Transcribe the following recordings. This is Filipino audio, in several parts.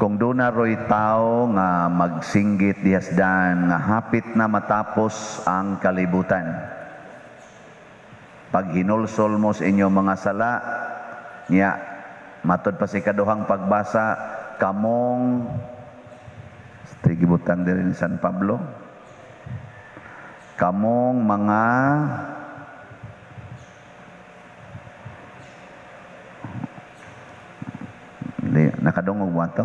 kung doon na ro'y tao nga magsinggit dihasdan nga hapit na matapos ang kalibutan. Pag hinulsol mo sa inyong mga sala, niya, matod pa si kaduhang pagbasa, kamong, gibutan din ni San Pablo, kamong mga nakadungog mo ito.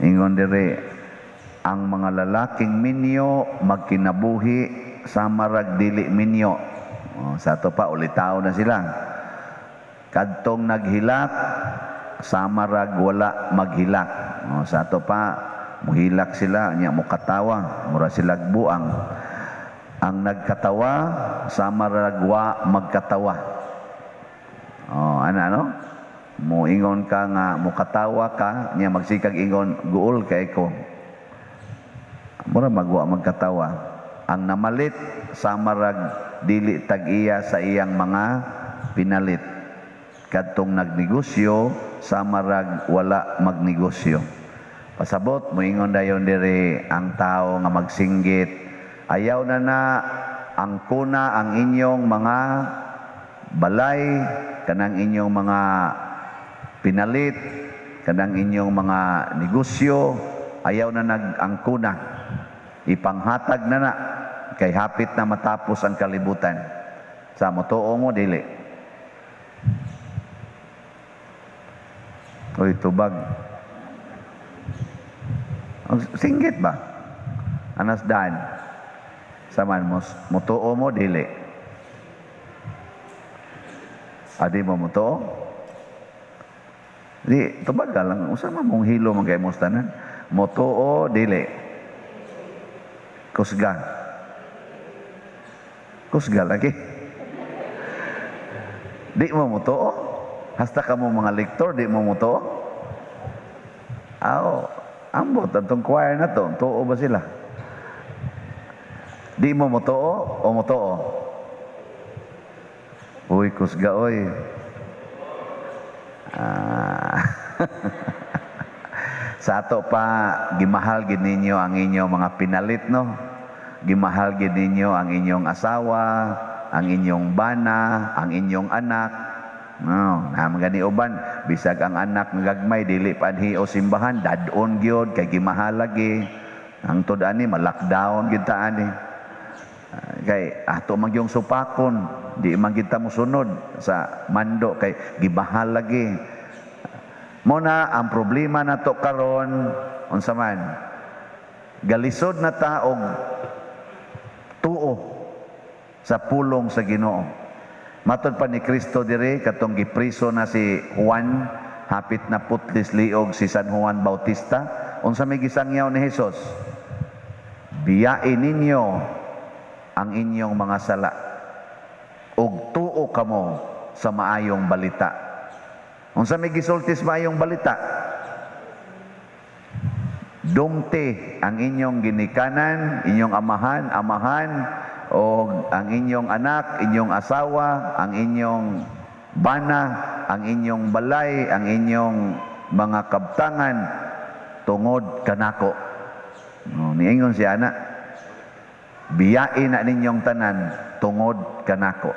Ingon dire, ang mga lalaking minyo magkinabuhi sa marag dili minyo. Sa ito pa, ulitaw na sila. Kadtong naghilak, sa marag wala maghilak. Sa ito pa, muhilak sila, niya mukatawa, mura sila buang. Ang nagkatawa, sa marag wa magkatawa. Ano? Muingon ka nga mukatawa ka, niya magsikag ingon guol kay ko. Mura magwa magkatawa. Ang namalit sa marag dili tag-iya sa iyang mga pinalit. Kadtong nagnegosyo sa marag wala magnegosyo. Pasabot muingon dayon dire ang tao nga magsinggit. Ayaw na ang kuna ang inyong mga balay, kanang inyong mga pinalit, kanang inyong mga negosyo, ayaw na nag-angkuna. Ipanghatag na kay hapit na matapos ang kalibutan. Sa motoo mo, dili. Uy, tubag. Singgit ba? Anas daan. Saman mo, motoo mo, dili. Adi mo motoo? Di, tubag ka lang. Usama mong hilo mga kayo mustanan. Motoo, dili. Kusga. Kusga lagi. Di mo motoo? Hasta ka mo mga lektor, di mo motoo? Ambot, atong choir na to. Too ba sila? Di mo motoo o motoo? Uy, kusga, oy. Sa ato pa, gimahal gid ninyo ang inyong mga pinalit, no? Gimahal gid ninyo ang inyong asawa, ang inyong bana, ang inyong anak. No, magani uban, bisag ang anak ngagmay dili padhi o simbahan, dadon gyud kay gimahal lagi. Ang tud ani ma-lockdown gid ta ani. Kay ato man yung supakon, di man kita mosunod sa mando kay gibahal lagi. Muna ang problema nato karon unsa man, galisod na ta og tuo sa pulong sa Ginoo. Matod pa ni Kristo dire katong gipriso na si Juan, hapit na putlis liog si San Juan Bautista, unsa may gisangyaw ni Hesus? Biyain ninyo ang inyong mga sala ug tuo kamo sa maayong balita. Unsa may gisultis maayong balita? Dumte ang inyong ginikanan, inyong amahan, o ang inyong anak, inyong asawa, ang inyong bana, ang inyong balay, ang inyong mga kabtangan tungod kanako. Niingon si ana, biyain na ninyong tanan tungod kanako.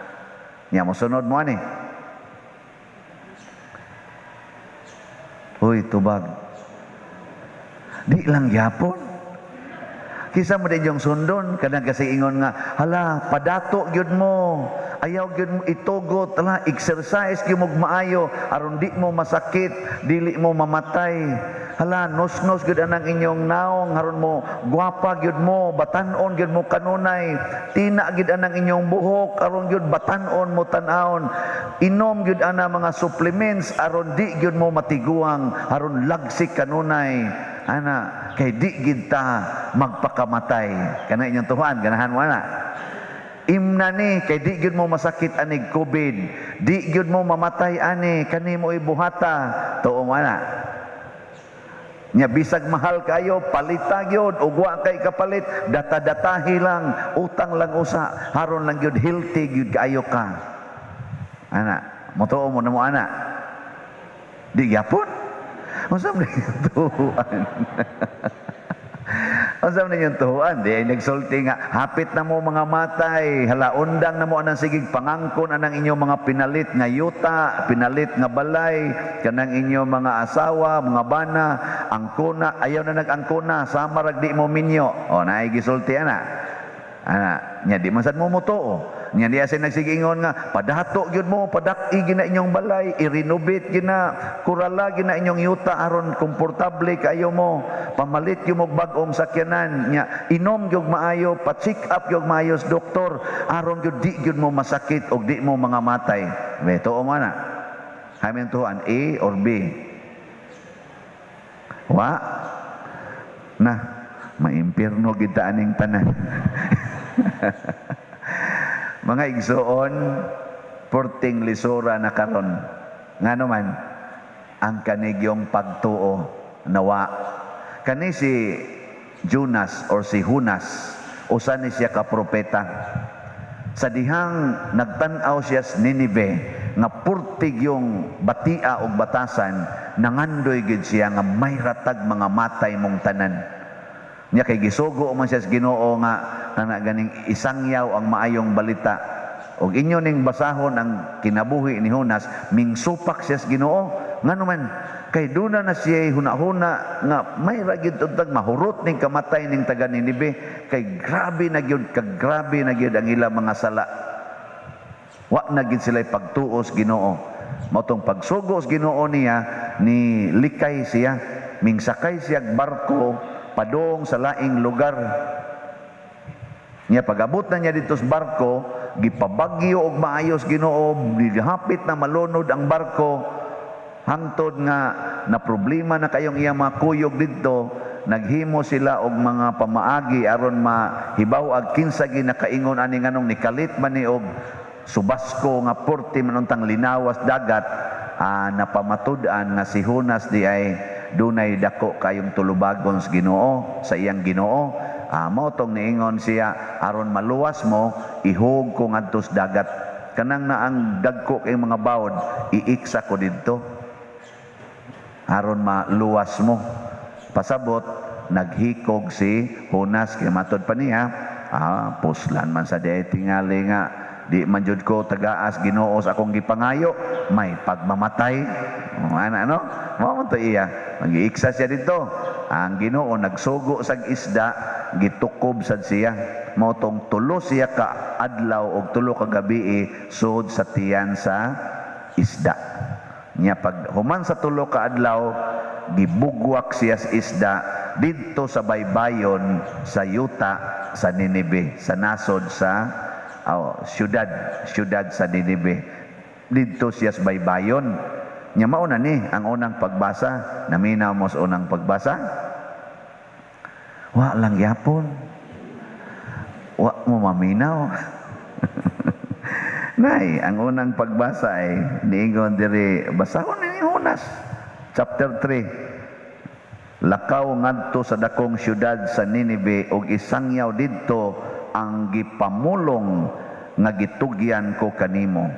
Nya mosunod mo ani. Uy, tubag. Di lang gyapon. Kisa mo din yung sundon, kanang kasi ingon nga, hala, padato gyud mo, ayaw gyud mo itugot, hala, exercise gyud mo maayo, aron di mo masakit, dili mo mamatay. Hala, nos-nos gyud anang inyong naong, aron mo gwapa gyud mo, batan-on gyud mo kanunay, tina gyud anang inyong buhok, aron gyud batan-on mo tan-aon. Inom gyud ana mga supplements aron di gyud mo matiguang, aron lagsik kanunay. Ana, kay di gid ta magpakamatay. Kana inyong tuhan, ganahan mo ana. Imna ni kay di gyud mo masakit anig COVID, di gyud mo mamatay ani, kani mo ibuhata. Tuo mo ana. Nya bisag mahal kayo, palita gyud ug wa kay kapalit, data-datahi lang, utang lang usa, haron lang gyud healthy gyud kaayo ka. Ana, motuo mo na mo ana. Di gyapon. Unsa man yung tuhuan? Unsa man yung tuhuan? Di ay nagsulti nga, hapit na mo mga matay, hala undang na mo anang sigig pangangkon anang inyong mga pinalit nga yuta, pinalit nga balay, kanang inyong mga asawa, mga bana, angkona, ayaw na nag-angkona, sama rag di mo minyo. O, naay gisulti ana. Nya di man sad mo mutuo. Nya di asin nagsigingon nga padato gyud mo, padak-i gina inyong balay, i-renovate gina, kurala gina inyong yuta aron komportable kayo mo. Pamalit gyud mo bag-ong sakyanan. Nya inom gyud maayo, pa-check up gyud maayo sa doktor aron gyud di gyud mo masakit og di mo mga matay. Beto o mana. Hamin tuan A or B? Wa na maimpirno kita aning tanan. Mga igsoon, porting lisura na karon. Nga naman, ang kanigyong pagtuo nawa. Kani si Jonas or si Hunas, usa ni siya ka propeta. Sa dihang nagtan-aw siya sa Ninive, nga purtig yung batia o batasan, nangandoy gid siya nga may ratag mga matay mong tanan. Nya kay gisugo man siya sa Ginoo nga na ganing isangyaw ang maayong balita. Og inyo ning basahon ang kinabuhi ni Jonas, mingsupak siya sa Ginoo. Nganuman kay duna na siya hunahuna nga may ragid untag mahurot ning kamatay ning taga Ninive, kay grabe na gyud ang ilang mga sala. Wa na gid sila pagtuos Ginoo. Motong pagsugo sa Ginoo niya, ni likay siya, mingsakay siya barko padong sa laing lugar. Nya pag-abot na niya dito sa barko, gipabagyo og maayos Ginoo, gihapit na malunod ang barko, hangtod nga na problema na kayong iyang mga kuyog dito, naghimo sila og mga pamaagi aron mahibaw ag kinsa ginakaingon ani nganong nikalit man ni og subasko nga porti manuntang linawas dagat, napamatud-an nga si Jonas di ay dunay dako kayong tulubagon sa Ginoo, sa iyang Ginoo. Mao tong niingon siya, aron maluwas mo, ihog ko ngadto sa dagat. Kanang na ang dagko kay mga bawod, iiksa ko didto aron maluwas mo. Pasabot, naghikog si Jonas, kay matod pa niya, puslan man sa diay tingali nga, di man jud ko tagaas Ginoo sa akong gipangayo, may pagmamatay. Ano? Mao to iya. Mag-iiksa siya dito. Ang Ginoo nagsugo sa isda, gitukob sad siya. Mao tong tulo siya ka adlaw og tulo ka gabi sud sa tiyan sa isda. Nya pag human sa tulo ka adlaw, gibugwak siya sa isda didto sa baybayon sa yuta sa Ninive, sa nasod sa syudad sa Ninive. Didto siya sa baybayon. Nya mao na ni ang unang pagbasa. Naminaw mo sa unang pagbasa? Wa lang yapon. Wa mo maminaw. Nay, ang unang pagbasa ay niingon diri, basahon ni Jonas chapter 3. Lakaw ngadto sa dakong syudad sa Ninive ug isangyaw didto ang gipamulong nga gitugyan ko kanimo.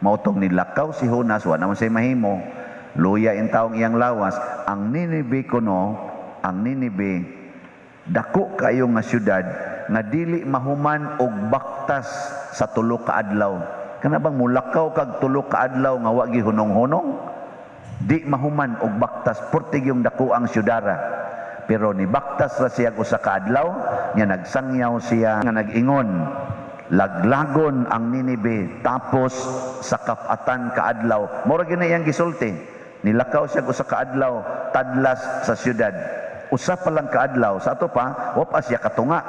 Mautong nilakaw si Jonas, wa naman siya mahimo, luya in taong iyang lawas. Ang Ninive kuno, ang Ninive, dako kayo nga syudad, nga dili mahuman og baktas sa tulo ka adlaw. Kana bang mulakaw kag tulo ka adlaw nga wa gihunong-hunong? Di mahuman og baktas, portig yung dako ang syudara. Pero ni baktas ra siya usa ka adlaw, nya nagsangyaw siya nga nag-ingon, laglagon ang Ninive tapos sa kapatan kaadlaw. Mura gina iyang gisulti. Nilakaw siya usa ka adlaw tadlas sa syudad. Usa pa lang kaadlaw, sa ato pa wa pa siya katunga.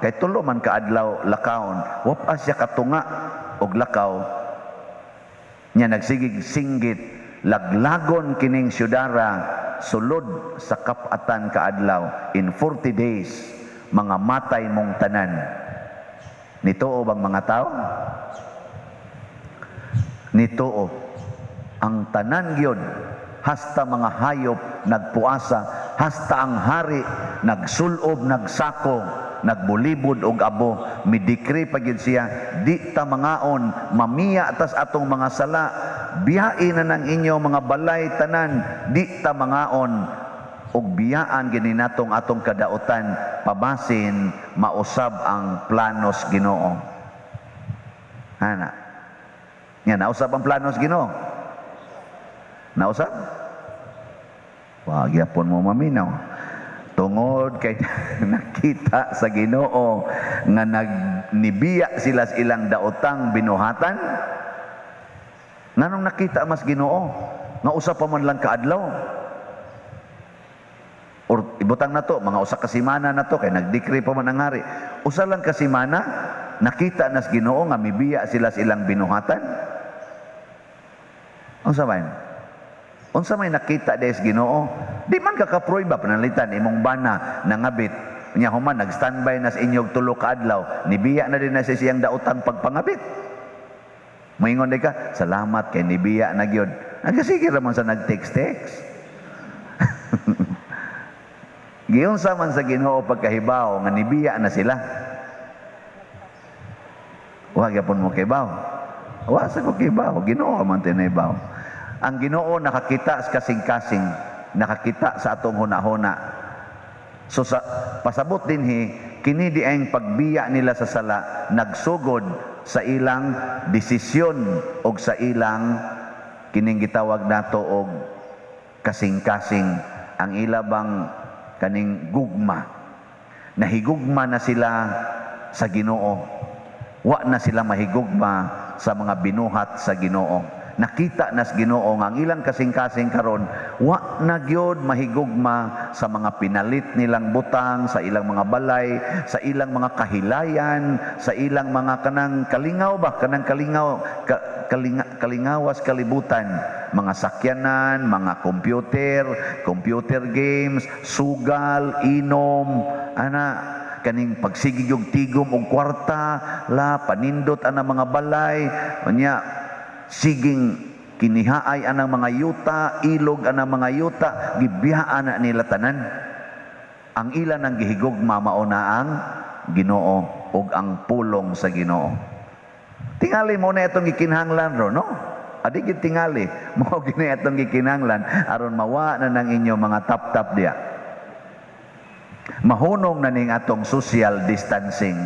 Kay tulo man kaadlaw lakawon, wa pa siya katunga og lakaw. Nya nagsigig singgit, laglagon kining syudara sulod sa kapatan kaadlaw. In 40 days mga matay mong tanan. Nitoo bang mga tao? Nitoo. Ang tanan gyud, hasta mga hayop nagpuasa, hasta ang hari nagsulob, nagsako, nagbulibod og abo, midikri pa gyud siya, di ta mangaon, mamiya atas atong mga sala, biyain na ng inyo mga balay tanan, di ta mangaon, ug biyaan gini natong atong kadautan, pabasin mausab ang planos Ginoo. Ana. Nya nausab ang planos Ginoo. Nausab? Wa gyapon mo maminaw. Tungod kay nakita sa Ginoo nga nagnibiya sila sa ilang daotang binuhatan. Nganong nakita mas Ginoo nga usa pa man lang kaadlaw. Or ibutang na to, mga usa ka semana na to kay nagdekree pa man ang hari. Usa lang ka semana nakita nas Ginoo nga mibiya sila sa ilang binuhatan. Unsa man? Unsa may nakita des Ginoo? Di man ka kaproy ba panalitan imong bana nangabit. Nya human nag-standby na sa inyong tulo ka adlaw, nibiya na din na sa siyang daotang pagpangabit. Moingon di ka, salamat kay nibiya na gyud. Nagasige ra man sa nag-text. Giunsa man sa Ginoo pagkahibaw nga nibiya na sila. Wa gyapon mo kibaw. Wa sa ko kibaw, Ginoo man tinibaw. Ang Ginoo nakakita sa kasing-kasing, nakakita sa atong hunahuna. So sa pasabot dinhi, kini di ang pagbiya nila sa sala nagsugod sa ilang desisyon o sa ilang kining gitawag nato og kasing-kasing, ang ilabang kaning gugma. Nahigugma na sila sa Ginoo. Wa na sila mahigugma sa mga binuhat sa Ginoo. Nakita nas Ginoo nga ang ilang kasing-kasing karon wa na gyud mahigugma sa mga pinalit nilang butang, sa ilang mga balay, sa ilang mga kahilayan, sa ilang mga kanang kalingaw ba, kanang kalingawas kalibutan, mga sakyanan, mga computer games, sugal, inom, kaning pagsigig og tigom og kwarta, panindot ana mga balay, nya siging kinihaay anang mga yuta, ilog anang mga yuta, gibiyaan na nila tanan. Ang ilan ang gihigugma mauna ang Ginoo ug ang pulong sa Ginoo. Tingali mo na itong gikinahanglan ro, no? Adi gid tingali mo gini itong gikinahanglan aron mawa na ng inyo mga tap-tap diya. Mahunong na ning atong social distancing.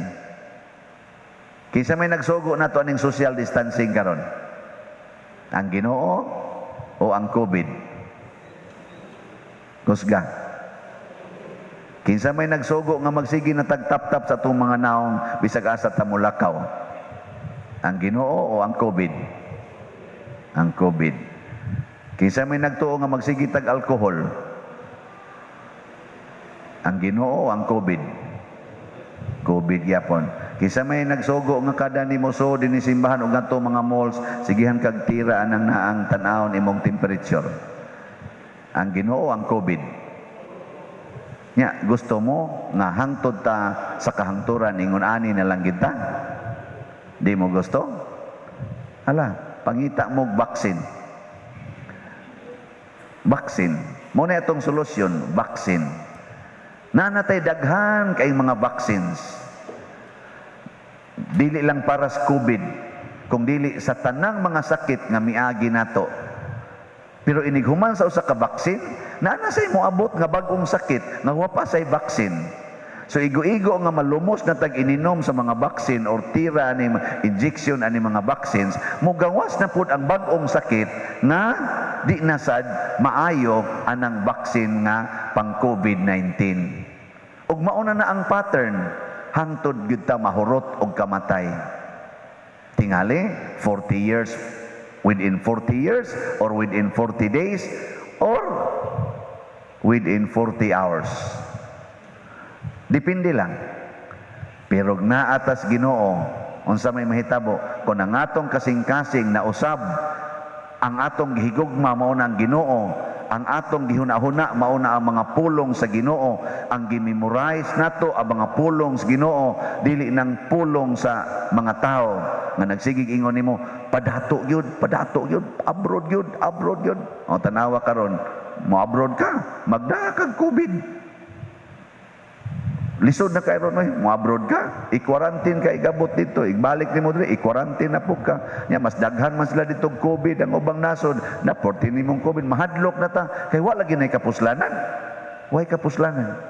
Kinsa may nagsugo na to aning social distancing karon? Ang Ginoo o ang COVID? Kusga. Kinsa may nagsugo nga magsigi na tagtap-tap sa itong mga naong bisag asa tamulakaw? Ang Ginoo o ang COVID? Ang COVID. Kinsa may nagtuo nga magsigi tag alcohol? Ang Ginoo o ang COVID? COVID yapon. Kisa may nagsugo nga kada nimo so dinhi simbahan ug ngadto mga malls, sigihan kag tira anang naang tan-awon imong temperature. Ang Ginoo ang COVID. Nya gusto mo nga hangtod ta sa kahangturan ingon ani na lang gid ta? Di mo gusto? Hala, pangita mo vaccine. Vaccine. Mo na itong solusyon, vaccine. Nanatay daghan kay mga vaccines. Dili lang para sa COVID, kung dili sa tanang mga sakit nga miagi nato. Pero inighuman sa usa ka vaccine, naana say moabot nga bag-ong sakit nga wa pa say vaccine. So igo-igo nga malumos na tag-ininom sa mga vaccine or tira ani injection ani mga vaccines, mugawas na pud ang bag-ong sakit nga di nasad maayo anang vaccine nga pang COVID-19. Ug mauna na ang pattern, hangtod gyud ta mahurot og kamatay. Tingali 40 years, within 40 years or within 40 days or within 40 hours. Depende lang. Pero naatas Ginoo unsa may mahitabo kun ang atong kasing-kasing na usab ang atong gihigugma mao na ang Ginoo, ang atong gihuna-huna mao na ang mga pulong sa Ginoo, ang gimemorize nato ang mga pulong sa Ginoo, dili nang pulong sa mga tao nga nagsigig ingon nimo padato gyud, abroad gyud. O tanawa karon, mo abroad ka, magdaa kag COVID. Lisod na kay ron, mo abroad ka, i-quarantine ka, igabot dito, ibalik ni mo dito, i-quarantine na po ka. Nya, mas daghan man sila dito COVID, ang ubang nasod, na 14 ni mong COVID, mahadlok na ta, kay wala ginay kapuslanan. Way kapuslanan.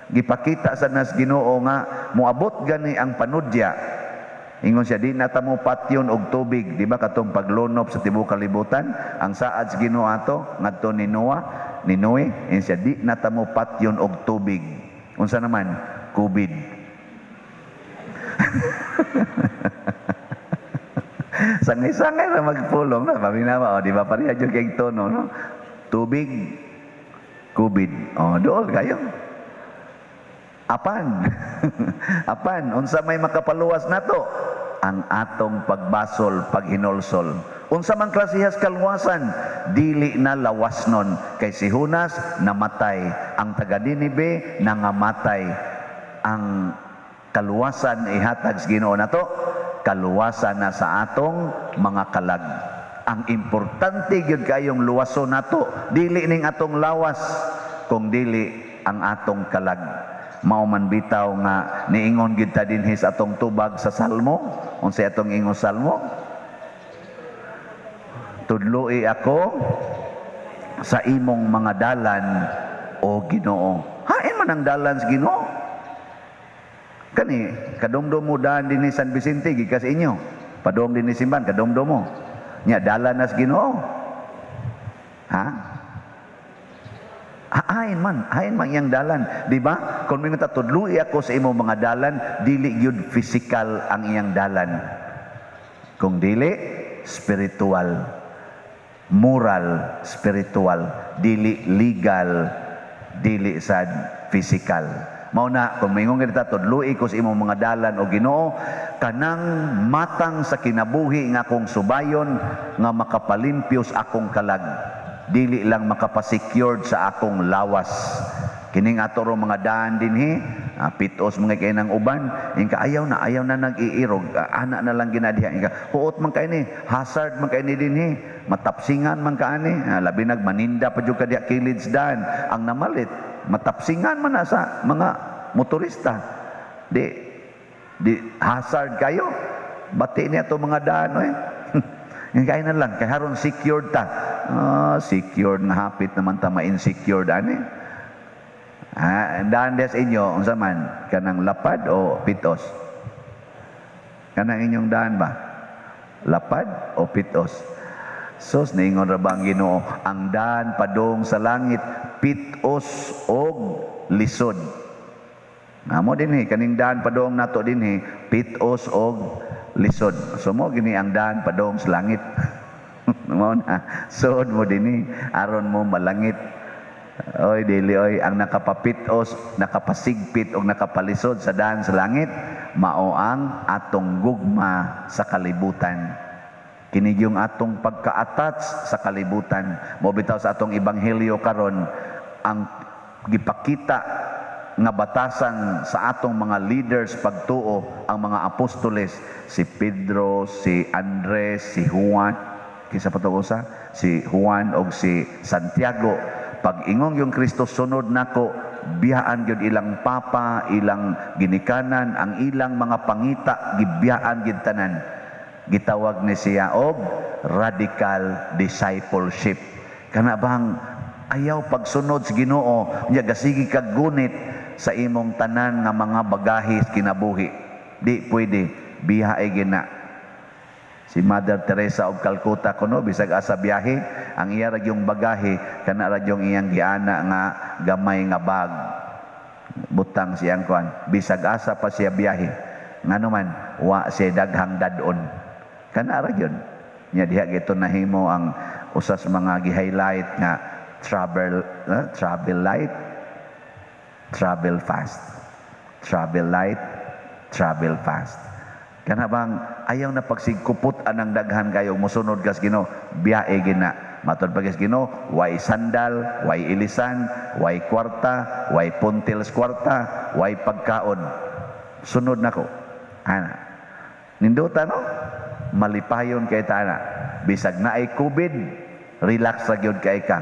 Gipakita sa nas Ginoo nga, moabot gani ang panudya. Ingon siya, di nata mo patyon og tubig, di ba katong paglunop sa tibuok kalibutan, ang saad sa Ginoo ato, ngadto ni Noe, ingon siya, di nata mo patyon og tubig. Unsa naman? COVID. Sangay-sangay na magpulong na. Paminawa, di ba pareha dyan kayong tono, no? Tubig, COVID. Dool kayo. Apan. Apan, unsa may makapaluwas na to? Ang atong pagbasol, paghinolsol. Unsa man klasihas kalwasan, dili na lawasnon. Kay si Hunas namatay, ang taga Ninibe nangamatay. Ang kaluwasan ihatag sa Ginoo nato, kaluwasan na sa atong mga kalag. Ang importante gyud kayong luwason nato, dili ning atong lawas, kung dili ang atong kalag. Mao man bitaw nga niingon gyud ta dinhi sa atong tubag sa Salmo. Unsay atong ingon Salmo? Tudloi ako sa imong mga dalan, o Ginoo. Hain man ang dalan sa Ginoo. Kani, kadomdom mo daan din ni San Vicente, gikas inyo. Padom din ni Simban, kadomdom mo. Nya, dalan na sa Ginoo. Ha? Hain man yang dalan. Di ba? Kung may tudloi ako sa imong mga dalan, dili yun physical ang iyang dalan. Kung dili, spiritual. Moral, spiritual, dili legal, dili sad physical. Mao na kung mingon kita tudloi ko sa imong mga dalan o Ginoo, kanang matang sa kinabuhi nga akong subayon nga makapalimpios akong kalag, dili lang makapasecured sa akong lawas. Kining ato ro mga daan dinhi, pitos mga kay nang uban, ingka ayaw na nag-iirog, ana na lang ginadiha, ingka huot man kay ni, hazard man kay ni dinhi, matapsingan man kaani, labi nagmaninda pa jud kadiya kilids daan, ang namalit matapsingan man na sa mga motorista. Di hazard kayo, bati niya to mga daan ingka na lang, kay haron secured ta. Secured nga hapit naman ta ma-insecured ani. Daan des inyo, unsa man, kanang lapad o pitos? Kanang inyong daan ba? Lapad o pitos? Sos, naingon ra ba ang Ginoo, ang daan padong sa langit, pitos og lisod. Amo dinhi, kaning daan padong nato dinhi, pitos og lisod. So mo gini ang daan padong sa langit. Mo na, suod mo dinhi, aron mo malangit. Oy dili oy, ang nakapapitos, nakapasigpit o nakapalisod sa daan sa langit, mao ang atong gugma sa kalibutan. Kini yung atong pagka-attach sa kalibutan. Mo bitaw sa atong ebanghelyo karon, ang gipakita nga batasan sa atong mga leaders pagtuo, ang mga apostoles, si Pedro, si Andres, si Juan, kisa pa to usa, si Juan og si Santiago. Pag ingong yung Kristo sunod nako, biyaan gyud ilang papa, ilang ginikanan, ang ilang mga pangita gibiyaan gyud tanan. Gitawag ni siya og radical discipleship. Kana bang ayaw pagsunod sa Ginoo, nya gasigi kag gunit sa imong tanan nga mga bagahe kinabuhi. Di pwede, biyahe gina. Si Mother Teresa of Calcutta kuno bisag asa biyahe, ang iya ra yung bagahe kana ra yung iyang giana nga gamay nga bag. Butang siyang kuan, bisag asa pa siya biyahe. Ngano man wa siya daghang dadon. Kana ra yun. Nya diha gito nahimo ang usas mga gi-highlight nga travel light, travel fast. Travel light, travel fast. Kana bang ayaw na pagsigkupot anang daghan kayo mosunod kas Ginoo, biyahe gina. Matod pagis Ginoo, way sandal, way ilisan, way kwarta, way puntils kwarta, way pagkaon. Sunod nako. Ana. Ninduta no? Malipayon kay ta ana. Bisag na ay COVID, relax ra gyud kay ka.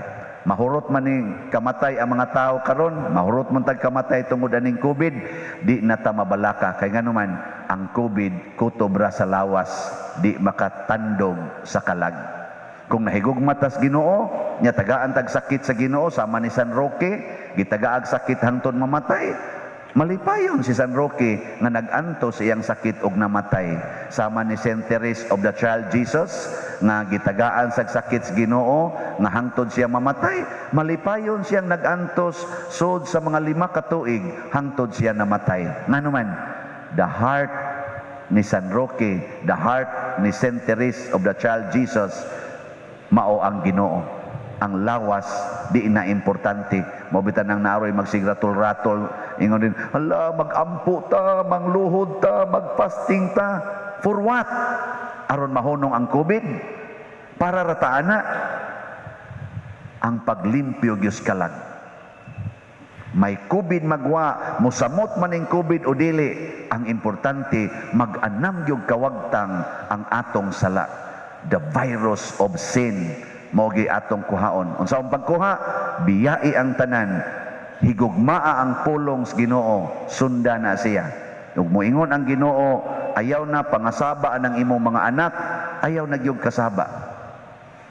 Mahurot man ning kamatay ang mga tao karon, mahurot man tag kamatay tungod aning COVID, di na ta mabalaka kay nganuman ang COVID kutob ra sa lawas, di makatandog sa kalag. Kung nahigugma tas Ginoo, nya tagaan tag sakit sa Ginoo sama ni San Roque, gitagaag sakit hangtod mamatay. Malipayon si San Roque nga nag-antos iyang sakit og namatay. Sama ni Saint Therese of the Child Jesus nga gitagaan sa sakit sa Ginoo nga hangtod siya mamatay. Malipayon siyang nag-antos sud sa mga 5 ka tuig hangtod siya namatay. Nganuman, the heart ni San Roque, the heart ni Saint Therese of the Child Jesus, mao ang Ginoo. Ang lawas di na importante. Mabitan nang naroy magsigratol-ratol, ingon din, hala, magampo ta, mangluhod ta, magpasting ta. For what? Aron mahunong ang COVID? Para rataan na ang paglimpyo gyud kalag. May COVID magwa, musamot man ing COVID o dili, ang importante mag-anam gyud kawagtang ang atong sala. The virus of sin mogi atong kuhaon. Unsa ang pagkuha? Biyai ang tanan, higugmaa ang pulong sa Ginoo, sunda na siya. Ug moingon ang Ginoo, ayaw na pangasaba ang imong mga anak, ayaw na gyud kasaba.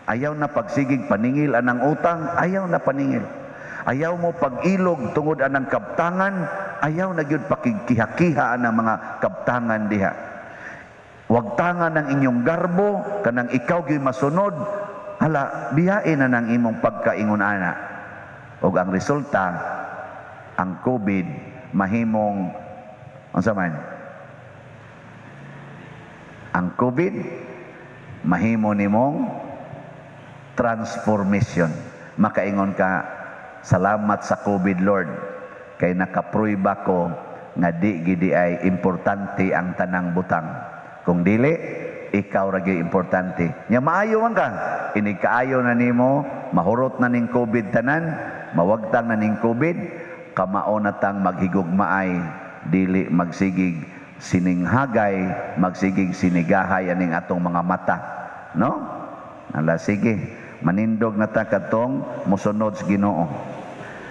Ayaw na pagsigig paningil anang utang, ayaw na paningil. Ayaw mo pag-ilog tungod anang kabtangan, ayaw na gyud pakigkiha-kiha anang mga kabtangan diha. Wag tangan ang inyong garbo kanang ikaw gyud masunod. Hala, biyain na ng imong pagkaingon ana. O ang resulta, ang COVID, mahimong, unsa man? Ang COVID, mahimo nimong transformation. Makaingon ka, salamat sa COVID, Lord. Kay nakapruiba ko nga di gidi ay importante ang tanang butang. Kung dili, ikaw ra gyud importante. Nya maayo man ka, inig kaayo na nimo, mahurot na ning COVID tanan, mawagtang na ning COVID, kamao na tang maghigugmaay, dili magsigig sininghagay, magsigig sinigahay aning atong mga mata. No? Ala sige, manindog na ta katong mosunod sa Ginoo.